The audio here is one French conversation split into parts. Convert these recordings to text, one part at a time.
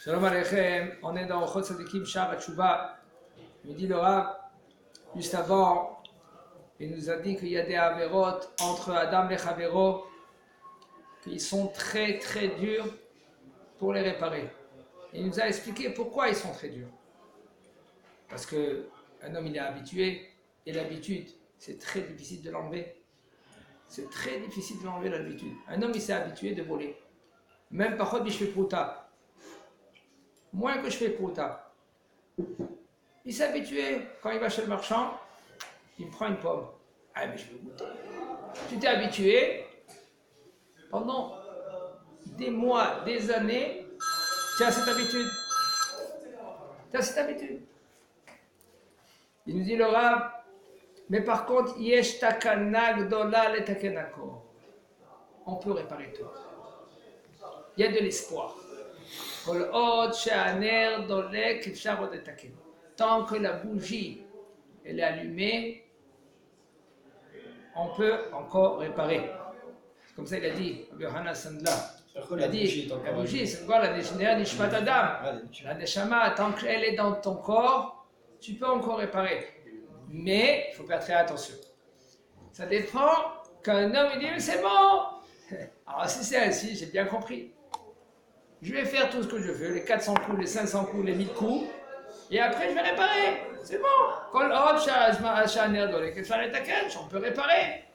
Shalom Aleichem, on est dans Ochot Tzadikim Shar HaTshuva. Il dit le Rav, juste avant, il nous a dit qu'il y a des avérotes entre Adam et Chavero qui sont très très durs pour les réparer. Il nous a expliqué pourquoi ils sont très durs. Parce qu'un homme il est habitué et l'habitude c'est très difficile de l'enlever. C'est très difficile de l'enlever l'habitude. Un homme il s'est habitué de voler. Même parfois je fais prouta. Moins que je fais prouta. Il s'est habitué, quand il va chez le marchand, il me prend une pomme. Ah mais je vais goûter. Tu t'es habitué, pendant des mois, des années, tu as cette habitude. Tu as cette habitude. Il nous dit le Rav, mais par contre, yesh takana gdola le takenako. On peut réparer tout. Il y a de l'espoir. Tant que la bougie elle est allumée, on peut encore réparer. C'est comme ça il a dit, Yohanna Sandla. Il a dit, la bougie, c'est quoi la Nishmat Adam? La Neshama, tant qu'elle est dans ton corps, tu peux encore réparer. Mais il faut faire très attention. Ça dépend qu'un homme il dit, mais c'est bon. Alors si c'est ainsi, j'ai bien compris. Je vais faire tout ce que je veux, les 400 coups, les 500 coups, les 1000 coups, et après je vais réparer. C'est bon. On peut réparer.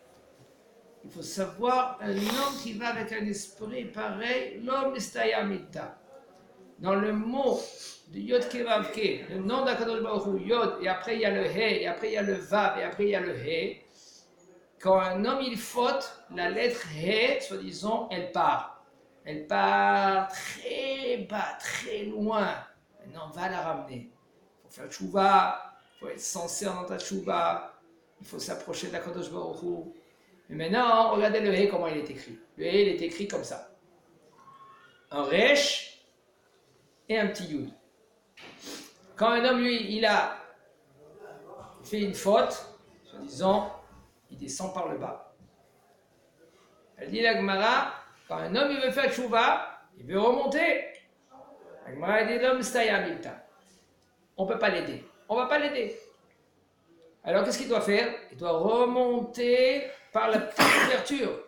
Il faut savoir, un homme qui va avec un esprit pareil, l'homme nistayamita. Dans le mot de Yod Kevavke, le nom d'Akadosh Baruch Hu, Yod, et après il y a le He, et après il y a le Vav, et après il y a le He. Quand un homme il faute, la lettre He, soi-disant, elle part. Elle part très bas, très loin. Maintenant, on va la ramener. Il faut faire tchouva, il faut être sincère dans ta tchouva, il faut s'approcher de la Kadosh Baruch Hu. Mais maintenant, regardez le He, comment il est écrit. Le He, il est écrit comme ça. Un Resh et un petit Yud. Quand un homme, lui, il a fait une faute, soi-disant, il descend par le bas. Elle dit la Gemara, quand un homme il veut faire tchouva, il veut remonter. La Gemara dit l'homme stayamilta. On ne peut pas l'aider. On ne va pas l'aider. Alors qu'est-ce qu'il doit faire? Il doit remonter par la petite ouverture.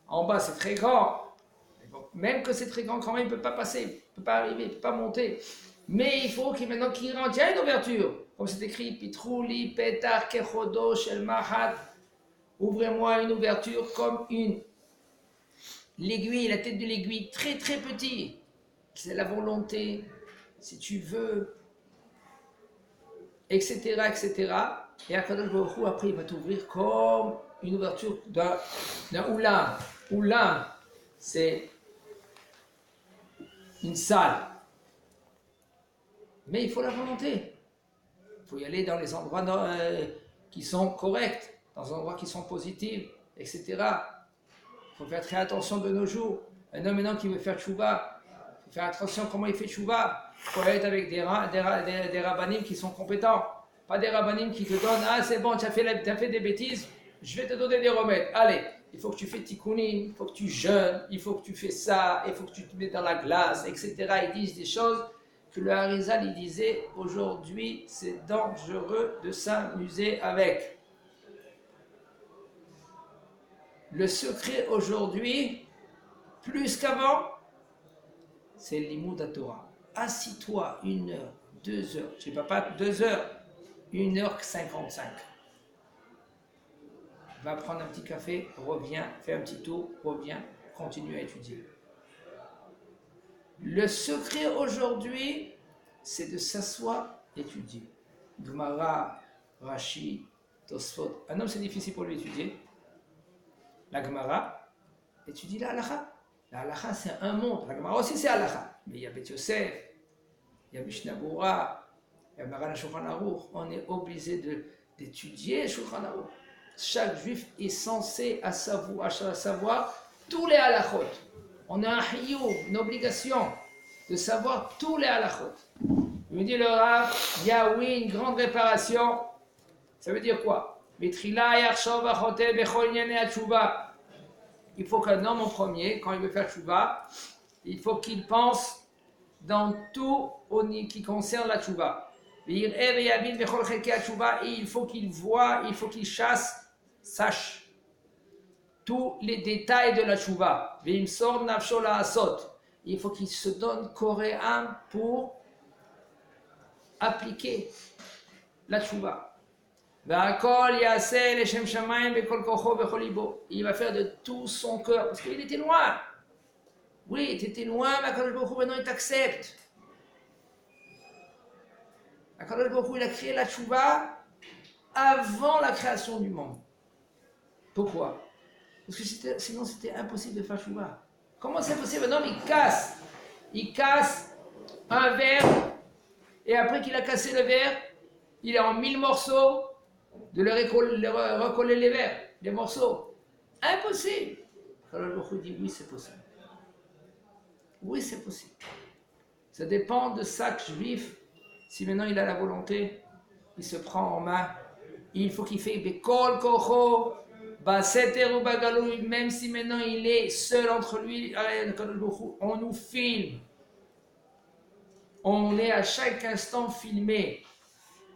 En bas c'est très grand. Même que c'est très grand, quand même il ne peut pas passer, il ne peut pas arriver, il ne peut pas monter. Mais il faut maintenant qu'il rentre. Il y a une ouverture. Comme c'est écrit, Pitrouli, Petar, Kechodo, Shel Mahat. Ouvrez-moi une ouverture comme l'aiguille, la tête de l'aiguille, très très petit. C'est la volonté, si tu veux, etc. etc. Et Akadosh Baruch Hu, après, il va t'ouvrir comme une ouverture d'un oulam. Oulam, c'est une salle. Mais il faut la volonté. Il faut y aller dans les endroits qui sont corrects, dans les endroits qui sont positifs, etc. Il faut faire très attention de nos jours. Un homme maintenant qui veut faire tchouva, il faut faire attention comment il fait tchouva. Il faut être avec des rabbanim qui sont compétents. Pas des rabbanim qui te donnent, ah c'est bon, tu as fait des bêtises, je vais te donner des remèdes. Allez, il faut que tu fais tikkunim, il faut que tu jeûnes, il faut que tu fais ça, il faut que tu te mets dans la glace, etc. Ils disent des choses que le Harizal il disait, aujourd'hui c'est dangereux de s'amuser avec. Le secret aujourd'hui, plus qu'avant, c'est l'imoud à Torah. Assis-toi 1 heure, 2 heures, je ne sais pas 2 heures, 1h55. Va prendre un petit café, reviens, fais un petit tour, reviens, continue à étudier. Le secret aujourd'hui, c'est de s'asseoir, étudier. Gemara, Rashi, Tosfot. Un homme, c'est difficile pour lui étudier. La Gemara, étudie la Halacha. La Halacha, c'est un monde. La Gemara aussi, c'est Halacha. Mais il y a Bet Yosef, il y a Mishnah Berurah, il y a Maran Shulchan Aruch. On est obligé d'étudier Shulchan Aruch. Chaque juif est censé à savoir tous les halachot. On a un hiyuv, une obligation de savoir tous les halachot. Il me dit le Rav, il y a oui une grande réparation. Ça veut dire quoi? Il faut qu'un homme en premier, quand il veut faire tchouva, il faut qu'il pense dans tout qui concerne la tchouva. Et il faut qu'il voie, il faut qu'il sache tous les détails de la tchouva. Il faut qu'il se donne corps et âme pour appliquer la tchouva. Il va faire de tout son cœur, parce qu'il était loin. Oui, tu étais loin, mais Akadosh Baruch Hu, maintenant il t'accepte. Akadosh Baruch Hu, il a créé la tchouva avant la création du monde. Pourquoi? Parce que sinon c'était impossible de faire tchouva. Comment c'est possible? Un homme il casse un verre, et après qu'il a cassé le verre, il est en 1000 morceaux de recoller les verres, les morceaux. Impossible. Alors le Baruch dit oui, c'est possible. Oui, c'est possible. Ça dépend de chaque juif. Si maintenant il a la volonté, il se prend en main. Il faut qu'il fasse Bekol Kocho, Baseter ou Bagaloui, même si maintenant il est seul entre lui, on nous filme. On est à chaque instant filmé.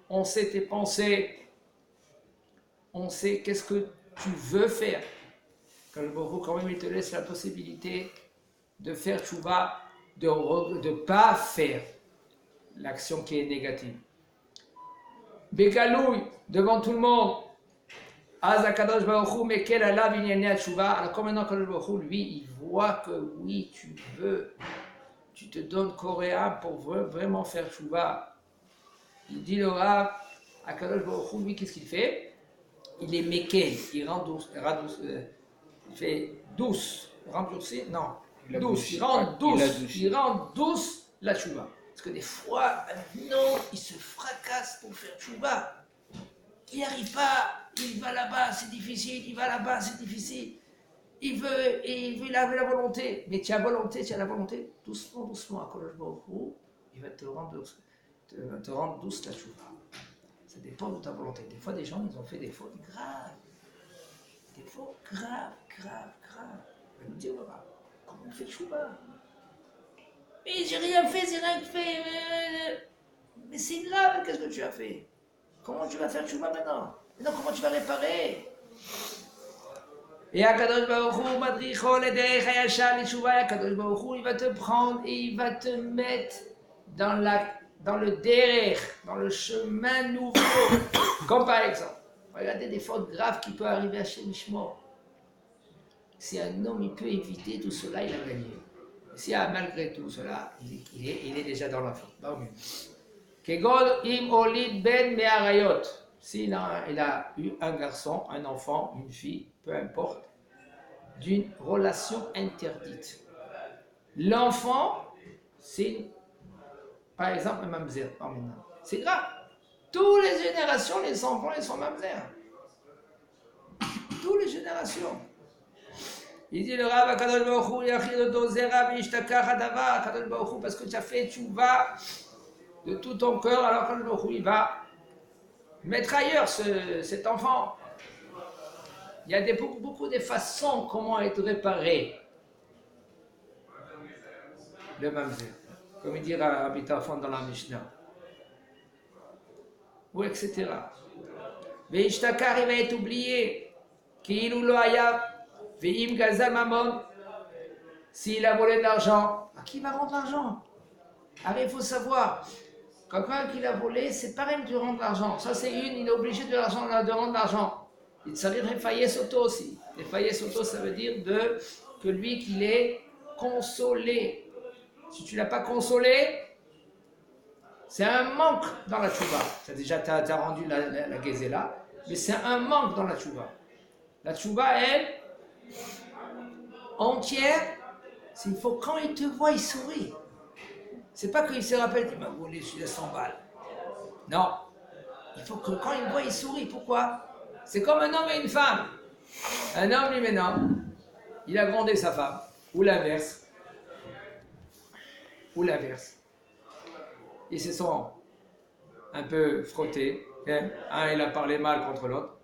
On sait tes pensées. On sait qu'est-ce que tu veux faire. Quand le Baruch quand même il te laisse la possibilité de faire tchouva, de ne pas faire l'action qui est négative. Bekalouy, devant tout le monde, Azakadosh Baruch Hu, mais quel Allah vignane tchouva. Alors comme maintenant Kadosh Baruch Hu, lui, il voit que oui, tu veux, tu te donnes corps et âme pour vraiment faire tchouva. Il dit le Rav, à Kadosh Baruch Hu, lui, qu'est-ce qu'il fait? Il est méken, il rend douce, il fait douce, rendurci, non, douce, il rend douce la tchouva. Parce que des fois, non, il se fracasse pour faire tchouva. Il n'y arrive pas, il va là-bas, c'est difficile, il va là-bas, c'est difficile. Il veut la volonté, mais tu as la volonté, doucement, doucement, à Kadosh Baruch Hu, il va te rendre douce la tchouva. Ça dépend de ta volonté. Des fois, des gens, ils ont fait des fautes graves. Des fautes graves. On va nous dire, comment on fait tchouva? Mais j'ai rien fait. Mais c'est grave, qu'est-ce que tu as fait? Comment tu vas faire tchouva maintenant? Maintenant, comment tu vas réparer? Et Akadosh Baruch Hu, Madricho, le Derech Hayashar, les tchouva, Akadosh Baruch Hu, il va te prendre et il va te mettre dans le derech, dans le chemin nouveau. Comme par exemple, regardez des fautes graves qui peuvent arriver à chez Mishmor. Si un homme il peut éviter tout cela, il a gagné. Si malgré tout cela, il est déjà dans la faute. Kegol im olid ben me'arayot. S'il a eu un garçon, un enfant, une fille, peu importe, d'une relation interdite. L'enfant, c'est par exemple un mamzer. C'est grave. Toutes les générations, les enfants, ils sont mamzer. Toutes les générations. Il dit le Rav Akadosh Baruch Hu yachidoto zera v'ishtakach hadavar Akadosh Baruch Hu parce que tu as fait tchouva de tout ton cœur, alors Akadosh Baruch Hu il va mettre ailleurs cet enfant. Il y a beaucoup de façons comment être réparé le mamzer. Comme il dit Rabbi Tarfon dans la Mishnah. Ou etc. Ve'ishtakar, il va être oublié. Ki'ilu lo haya ve'im gazal mamon. S'il a volé de l'argent, à qui va rendre l'argent? Alors il faut savoir, quelqu'un qui l'a volé, c'est pareil de rendre l'argent. Ça c'est il est obligé de rendre l'argent. Il s'agit de faillir soto aussi. Et faillir soto, ça veut dire que lui qu'il est consolé. Si tu ne l'as pas consolé, c'est un manque dans la tchouva. Déjà, tu as rendu la gezela, mais c'est un manque dans la tchouva. La tchouva, elle, entière, il faut quand il te voit, il sourit. C'est pas qu'il se rappelle qu'il m'a volé, je suis à 100 balles. Non. Il faut que quand il me voit, il sourit. Pourquoi? C'est comme un homme et une femme. Un homme, lui, maintenant, il a grondé sa femme. Ou l'inverse. Ils se sont un peu frottés. Hein? Un, il a parlé mal contre l'autre.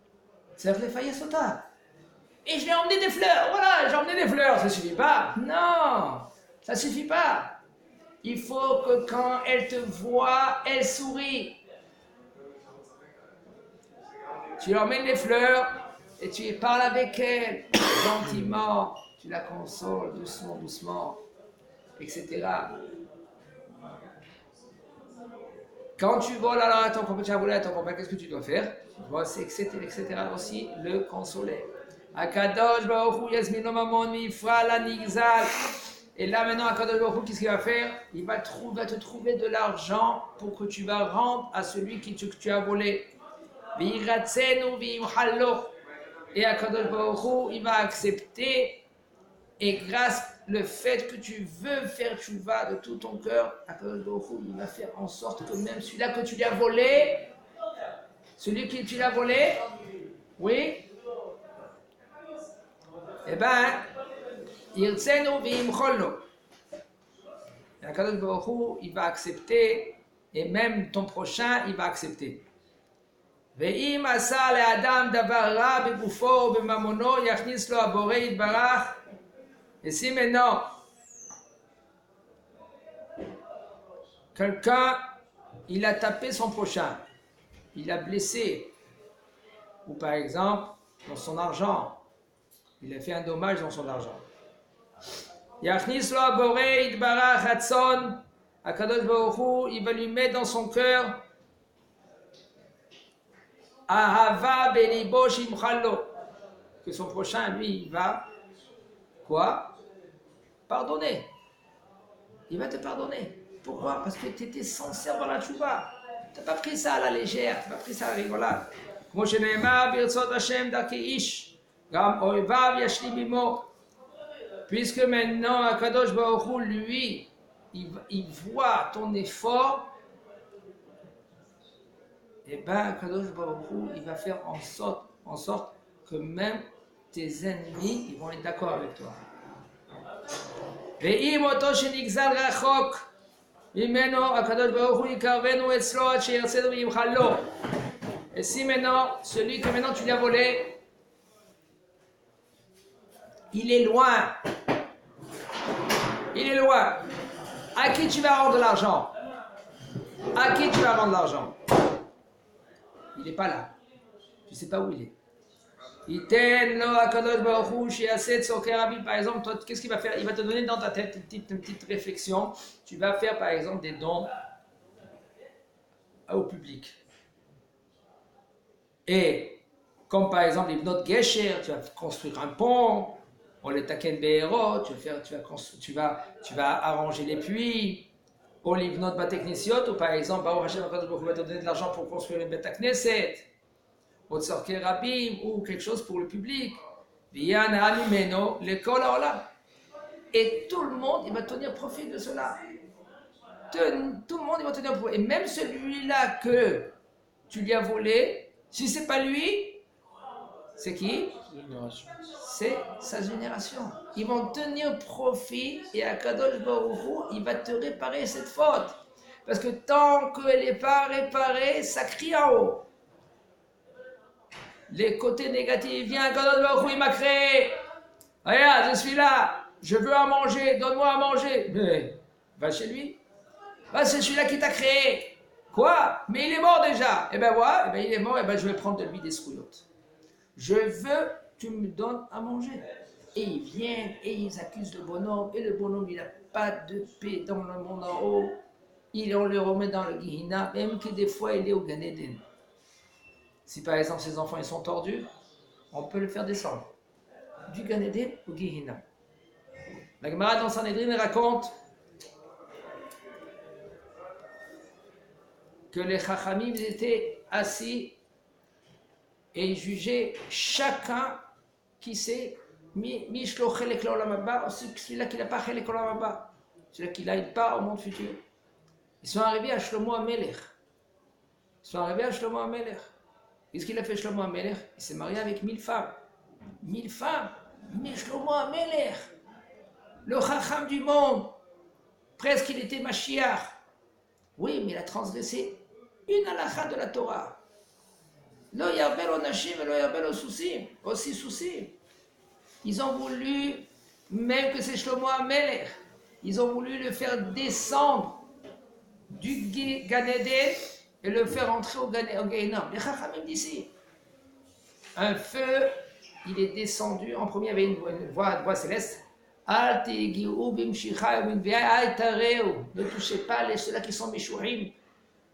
C'est les failles sauta. Et je lui ai emmené des fleurs. Voilà, j'ai emmené des fleurs. Ça suffit pas. Non, ça suffit pas. il faut que quand elle te voit, elle sourit. Tu leur mets des fleurs et tu parles avec elle gentiment, tu la consoles doucement, doucement, etc. Quand tu voles alors à ton compagnon, tu as volé à ton compagnon, qu'est-ce que tu dois faire? C'est etc. aussi le consoler. Akadosh Baruch Hu Yasmino Mamon Mifra la Nigzal. Et là maintenant, Akadosh Baruch Hu, qu'est-ce qu'il va faire? Il va te trouver de l'argent pour que tu vas rendre à celui que tu as volé. V'iratzenu v'imhallo. Et Akadosh Baruch Hu, il va accepter. Et grâce le fait que tu veux faire tchouva de tout ton cœur, Akadosh Baruch Hu, il va faire en sorte que même celui-là que tu lui as volé, celui que tu l'as volé, oui, eh ben, Yirtzenu v'imchollo. Akadosh Baruch Hu, il va accepter, et même ton prochain, il va accepter. Ve'im asa le'adam davar ra begufo b'mamono yachnis lo aborei yitbarach. Et si maintenant, quelqu'un, il a tapé son prochain, il a blessé, ou par exemple, dans son argent, il a fait un dommage dans son argent. Yachnis lo aborei yitbarach hatzon, Akadosh Baruch Hu, il va lui mettre dans son cœur ahava belibo shimchallo, que son prochain, lui, il va quoi? Pardonner. Il va te pardonner. Pourquoi? Parce que tu étais sincère dans la tchouva. Tu n'as pas pris ça à la légère, tu n'as pas pris ça à la rigolade. Comme שנאמר ברצות השם דרכי איש, גם אויביו ישלים עמו. Puisque maintenant, Akadosh Baruch Hu, lui, il voit ton effort, et bien Akadosh Baruch Hu, il va faire en sorte que même tes ennemis, ils vont être d'accord avec toi. ואם אותו שנגזל רחוק ממנו, הקדוש ברוך הוא יקרבנו אצלו עד שירצנו וימחלו. Et si maintenant, celui que maintenant tu lui as volé, il est loin. Il est loin. À qui tu vas rendre l'argent? À qui tu vas rendre l'argent? Il n'est pas là. Tu ne sais pas où il est. Par exemple, toi, qu'est-ce qu'il va faire? Il va te donner dans ta tête une petite réflexion. Tu vas faire par exemple des dons au public. Et comme par exemple les Bnot Gesher, tu vas construire un pont, on les Taken Be'ero, tu vas arranger les puits, ou les Bnot Bateknesiot, ou par exemple, Baruch Hashem va te donner de l'argent pour construire une Beta Knesset. Ou quelque chose pour le public. Et tout le monde, il va tenir profit de cela. Tout le monde, il va tenir profit. Et même celui-là que tu lui as volé, si c'est pas lui, c'est qui? C'est sa génération. Ils vont tenir profit et Akadosh Baruch Hu, il va te réparer cette faute. Parce que tant qu'elle n'est pas réparée, ça crie en haut. Les côtés négatifs, viens, Akadosh Baruch Hu, il m'a créé. Regarde, je suis là, je veux à manger, donne-moi à manger. Mais va chez lui. Va, c'est celui-là qui t'a créé. Quoi? Mais il est mort déjà. Eh ben voilà, eh ben, il est mort, eh ben, je vais prendre de lui des scouillottes. Je veux, tu me donnes à manger. Et ils viennent et ils accusent le bonhomme. Et le bonhomme, il n'a pas de paix dans le monde en haut. On le remet dans le Gehinna, même que des fois, il est au Gan Eden. Si par exemple ses enfants ils sont tordus, on peut le faire descendre du Gan Eden au Gehinna. La Gemara dans Sanhedrin raconte que les Chachamim étaient assis et ils jugeaient chacun qui sait Mishlo Chelek L'Olam Haba, aussi celui-là qui n'a pas Chelek L'Olam Haba, celui-là qui n'a pas au monde futur. Ils sont arrivés à Shlomo HaMelech. Qu'est-ce qu'il a fait Shlomo HaMelech? Il s'est marié avec 1000 femmes. 1000 femmes. Mais Shlomo HaMelech, le Chacham du monde, presque il était Mashiach. Oui, mais il a transgressé une halakha de la Torah. Lo yarbel o nashim et lo yarbel o sousim. Aussi sousim. Ils ont voulu, même que c'est Shlomo HaMelech, Ils ont voulu le faire descendre du Gan Eden et le faire entrer au Gehinnom. Les Chachamim d'ici. Un feu, il est descendu. En premier, il y avait une voix céleste. Ne touchez pas ceux-là qui sont Meshurim.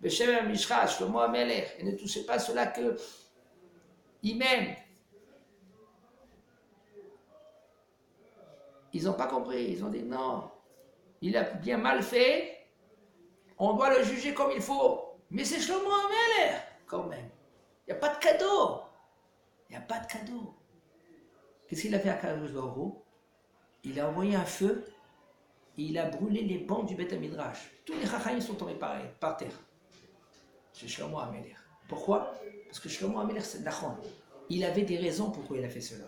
Beshem Mishra, Shlomo Amelech. Et ne touchez pas ceux-là qu'ils m'aiment. Ils n'ont pas compris. Ils ont dit non. Il a bien mal fait. On doit le juger comme il faut. Mais c'est Shlomo Amelech, quand même. Il n'y a pas de cadeau. Il n'y a pas de cadeau. Qu'est-ce qu'il a fait à Kadosh Baruch Hu? Il a envoyé un feu et il a brûlé les bancs du Beth Midrash. Tous les Chachamim sont tombés par terre. C'est Shlomo Amelech. Pourquoi? Parce que Shlomo Amelech, c'est Nachon. Il avait des raisons pourquoi il a fait cela.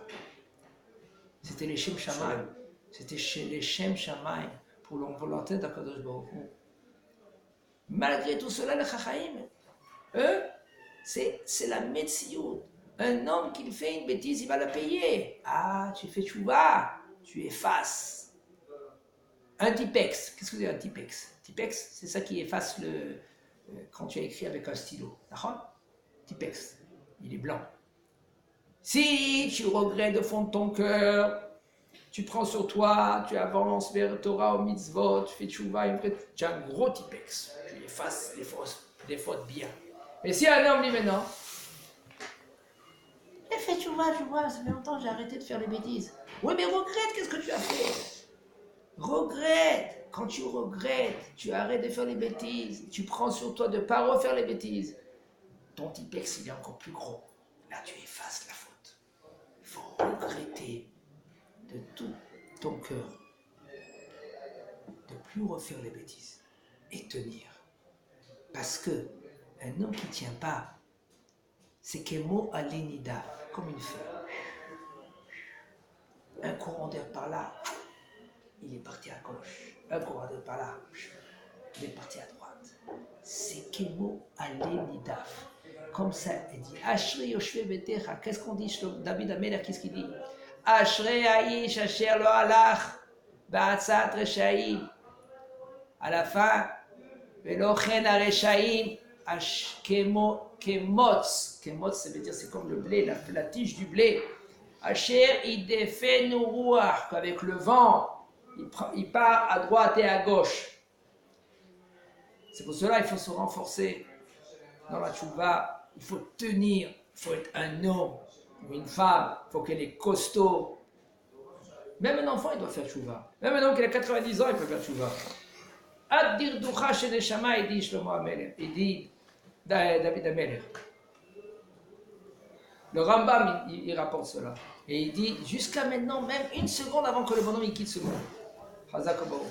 C'était les Shem Shamayim. C'était les Shem Shamayim pour la volonté d'Akadosh Baruch Hu. Malgré tout cela, les Chachamim, eux, c'est la Metsiout. Un homme qui fait une bêtise, il va la payer. Ah, tu fais tchouva, tu effaces. Un Tipex, qu'est-ce que c'est un Tipex? Tipex, c'est ça qui efface quand tu as écrit avec un stylo. D'accord? Tipex, il est blanc. Si tu regrettes de fond de ton cœur, tu prends sur toi, tu avances vers Torah au mitzvot, tu fais tchouva, tu as un gros Tipex. Tu effaces les fautes bien. Et si un homme dit maintenant, fais tchouva, ça fait longtemps que j'ai arrêté de faire les bêtises. Oui, mais regrette, qu'est-ce que tu as fait? Regrette. Quand tu regrettes, tu arrêtes de faire les bêtises. Tu prends sur toi de ne pas refaire les bêtises. Ton Tipex, il est encore plus gros. Là, tu effaces la faute. Il faut regretter de tout ton cœur de ne plus refaire les bêtises et tenir. Parce que un homme qui ne tient pas, c'est Kemo Alenida, comme une feuille. Un courant d'air par là, il est parti à gauche. Un courant d'air par là, il est parti à droite. C'est Kemo Alenida. Comme ça, il dit Ashrei Yoshve Betecha. Qu'est-ce qu'on dit, David Amelech? Qu'est-ce qu'il dit? Ashrei Aish Asher Lo Alach Ba'atzat Reshaim. À la fin, Velo Chen Areshaim. Kemotz, ça veut dire c'est comme le blé, la tige du blé. Asher idefenu ruach, qu'avec le vent, il part à droite et à gauche. C'est pour cela qu'il faut se renforcer dans la tchouva. Il faut tenir, il faut être un homme ou une femme, il faut qu'elle est costaud. Même un enfant, il doit faire tchouva. Même un homme qui a 90 ans, il peut faire tchouva. Ad-dir ducha chez les Shama, il dit Shlomo Amelech, il dit David Amelech. Le Rambam, il rapporte cela. Et il dit, jusqu'à maintenant, même une seconde avant que le bonhomme il quitte ce monde. Chazak Obaou.